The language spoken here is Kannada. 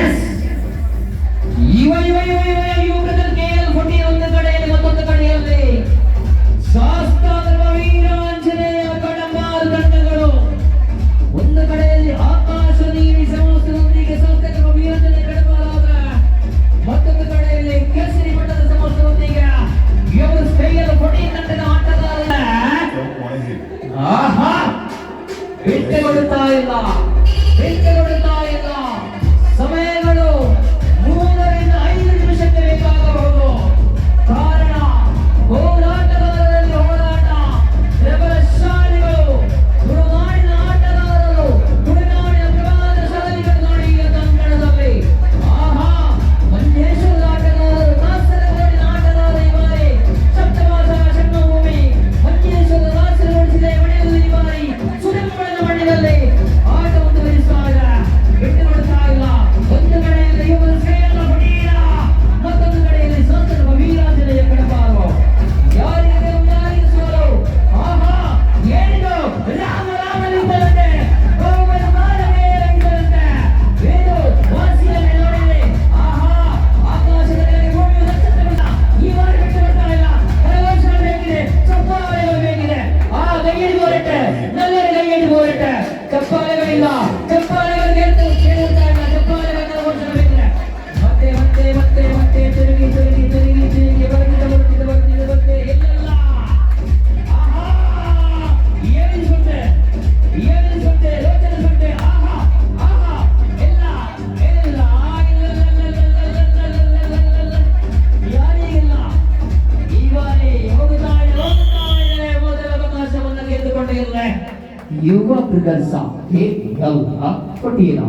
ಎಸ್ ಯುವಕರಿಗೆ ಒಂದು ಕಡೆಯಲ್ಲಿ ಮತ್ತೊಂದು ಕಡೆಯಲ್ಲಿ ಶಾಸ್ತ್ರಾರ್ಥ ವೀರಾಂಜನೇಯ ಕಡಂಬಾರು ತಂಡಗಳು ಒಂದು ಕಡೆಯಲ್ಲಿ ಆಕಾಶ ನೀಲಿ ಸಮವಸ್ತ್ರದೊಂದಿಗೆ ಶಾಸ್ತ್ರಾರ್ಥ ವೀರಾಂಜನೇಯ ಕಡಂಬಾರಾದ ಮತ್ತೊಂದು ಕಡೆಯಲ್ಲಿ ಕೇಸರಿ ಮಠದ ಸಮವಸ್ತ್ರದೊಂದಿಗೆ ಇವರು ಕೈಯಲ್ಲಿ ಕೊಡಿ ತಂಡದ ಆಟಗಾರ ಬಿಟ್ಟುಕೊಡುತ್ತಾ ಇಲ್ಲ ಸಮಯಗಳು 3 ರಿಂದ 5 ನಿಮಿಷಕ್ಕೆ ಬೇಕಾಗಬಹುದು. ಕಾರಣ ಹೋರಾಟಗಾರರಲ್ಲಿ ಹೋರಾಟ, ಪ್ರಬಲಶಾಲಿಗಳು, ತುಳುನಾಡಿನ ಆಟಗಾರರು, ತುಳುನಾಡಿನ ಪ್ರಭಾವಶಾಲಿಗಳು ನೋಡಿ ಈ ಕಂಕಣದಲ್ಲಿ. ಮಂಜೇಶ್ವರದ ಆಟಗಾರರು, ಕಾಸರಗೋಡಿನ ಆಟಗಾರರು ಈ ಬಾರಿ ಸಪ್ತಮಾಸ ಶಕ್ನಭೂಮಿ ಮಂಜೇಶ್ವರದ ಕಾಸರಗೋಡಿಸಿದ ಮನೆಯಲ್ಲಿ ಈ ಬಾರಿ ಸುರಮಣದ ಮಣ್ಣಿನಲ್ಲಿ ಆಟ ಮುಂದುವರಿಸುವಾಗ ಬಿಟ್ಟುಕೊಡುತ್ತಾ ಇಲ್ಲ. ಒಂದು ಕಡೆಯಲ್ಲಿ ಇವರು ಶ್ರೇಯನ ಹೊಡೆಯ, ಮತ್ತೊಂದು ಕಡೆಯಲ್ಲಿ ಶಾಸ್ತ್ರದ ವೀರಾಂಜನೇಯ ಕಡಂಬಾರು. ಯಾರಿಗೆ ಉದಾಹರಿಸುವರು? ಏನಿದು ರಾಮ ರಾಮನಿದ್ದರಂತೆ, ಗೋವನ ಮಾನವೇ ಇದ್ದರಂತೆ. ಏನು ವಾಸಿಯಲ್ಲಿ ನೋಡಿದೆ, ಆಕಾಶದಲ್ಲಿ ಭೂಮಿಯು ನಕ್ಷತ್ರವಿಲ್ಲ. ಈ ಬಾರಿ ಬಿಟ್ಟುಕೊಡ್ತಾ ಇಲ್ಲ. ಕರಘೋಷಣೆ ಬೇಕಿದೆ, ಚಪ್ಪಾಳೆಗಳು ಬೇಕಿದೆ. ಕೈಯಡಿ ಹೋರಾಟ, ನಲ್ಲರೆ ಕೈಯಡಿ ಹೋರಾಟ. ಚಪ್ಪಾಳೆಗಳಿಲ್ಲ, ಚಪ್ಪಾಳೆಗಳು ಕೇಳ್ತಾ ಇಲ್ಲ. ಚಪ್ಪಾಳೆಗಳ ಘೋಷಣೆ ಬೇಕಿದೆ. ಮತ್ತೆ ತಿರುಗಿ ಬರ್ತಿದೆ ಎಲ್ಲೆಲ್ಲ. ಏನೇನು ಸೊಟ್ಟೆ ರೋಚನೆ ಸೊಟ್ಟೆ. ಎಲ್ಲ ಯಾರಿಗಿಲ್ಲ. ಈ ಬಾರಿ ಹೋಗುತ್ತಾ ಇದೆ ಮೊದಲ ಅವಕಾಶವನ್ನು ಗೆದ್ದುಕೊಂಡಿಲ್ಲ ಯುವ ಪ್ರದರ್ಶ ಪಟೇಲ.